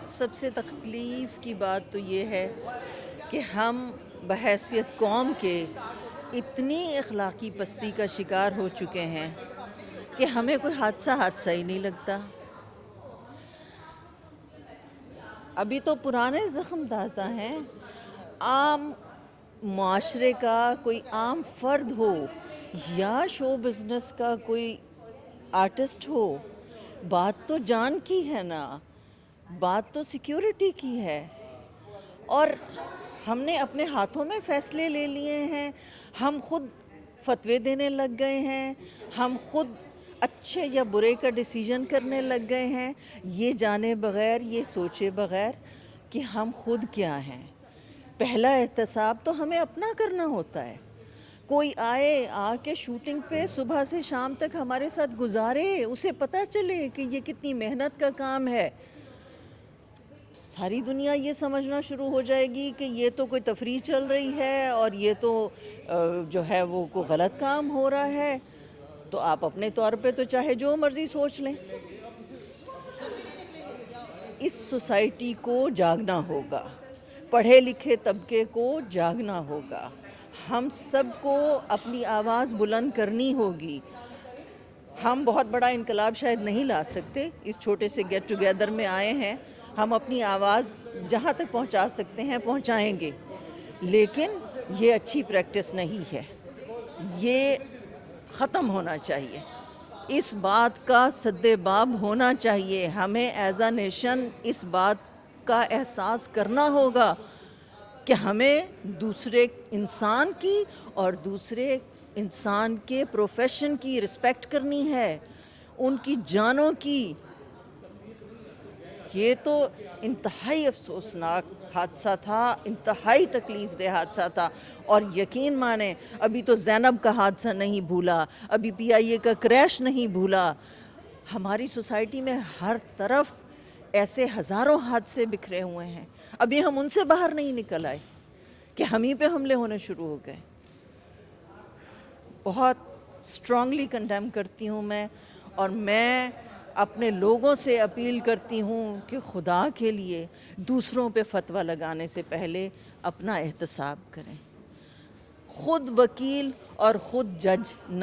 سب سے تکلیف کی بات تو یہ ہے کہ ہم بحیثیت قوم کے اتنی اخلاقی پستی کا شکار ہو چکے ہیں کہ ہمیں کوئی حادثہ ہی نہیں لگتا. ابھی تو پرانے زخم تازہ ہیں. عام معاشرے کا کوئی عام فرد ہو یا شو بزنس کا کوئی آرٹسٹ ہو، بات تو جان کی ہے نا، بات تو سیکیورٹی کی ہے. اور ہم نے اپنے ہاتھوں میں فیصلے لے لیے ہیں، ہم خود فتوے دینے لگ گئے ہیں، ہم خود اچھے یا برے کا ڈیسیجن کرنے لگ گئے ہیں، یہ جانے بغیر، یہ سوچے بغیر کہ ہم خود کیا ہیں. پہلا احتساب تو ہمیں اپنا کرنا ہوتا ہے. کوئی آ کے شوٹنگ پہ صبح سے شام تک ہمارے ساتھ گزارے، اسے پتہ چلے کہ یہ کتنی محنت کا کام ہے. ساری دنیا یہ سمجھنا شروع ہو جائے گی کہ یہ تو کوئی تفریح چل رہی ہے اور یہ تو جو ہے وہ کوئی غلط کام ہو رہا ہے. تو آپ اپنے طور پہ تو چاہے جو مرضی سوچ لیں. اس سوسائٹی کو جاگنا ہوگا، پڑھے لکھے طبقے کو جاگنا ہوگا. ہم سب کو اپنی آواز بلند کرنی ہوگی. ہم بہت بڑا انقلاب شاید نہیں لا سکتے، اس چھوٹے سے گیٹ ٹوگیدر میں آئے ہیں. ہم اپنی آواز جہاں تک پہنچا سکتے ہیں پہنچائیں گے، لیکن یہ اچھی پریکٹس نہیں ہے. یہ ختم ہونا چاہیے. اس بات کا سد باب ہونا چاہیے. ہمیں ایز اے نیشن اس بات کا احساس کرنا ہوگا کہ ہمیں دوسرے انسان کی اور دوسرے انسان کے پروفیشن کی رسپیکٹ کرنی ہے، ان کی جانوں کی. یہ تو انتہائی افسوسناک حادثہ تھا، انتہائی تکلیف دہ حادثہ تھا. اور یقین مانیں ابھی تو زینب کا حادثہ نہیں بھولا، ابھی PIA کا کریش نہیں بھولا. ہماری سوسائٹی میں ہر طرف ایسے ہزاروں حادثے بکھرے ہوئے ہیں. ابھی ہم ان سے باہر نہیں نکل آئے کہ ہم ہی پہ حملے ہونے شروع ہو گئے. بہت اسٹرانگلی کنڈیم کرتی ہوں میں، اور میں اپنے لوگوں سے اپیل کرتی ہوں کہ خدا کے لیے دوسروں پہ فتویٰ لگانے سے پہلے اپنا احتساب کریں. خود وکیل اور خود جج نہ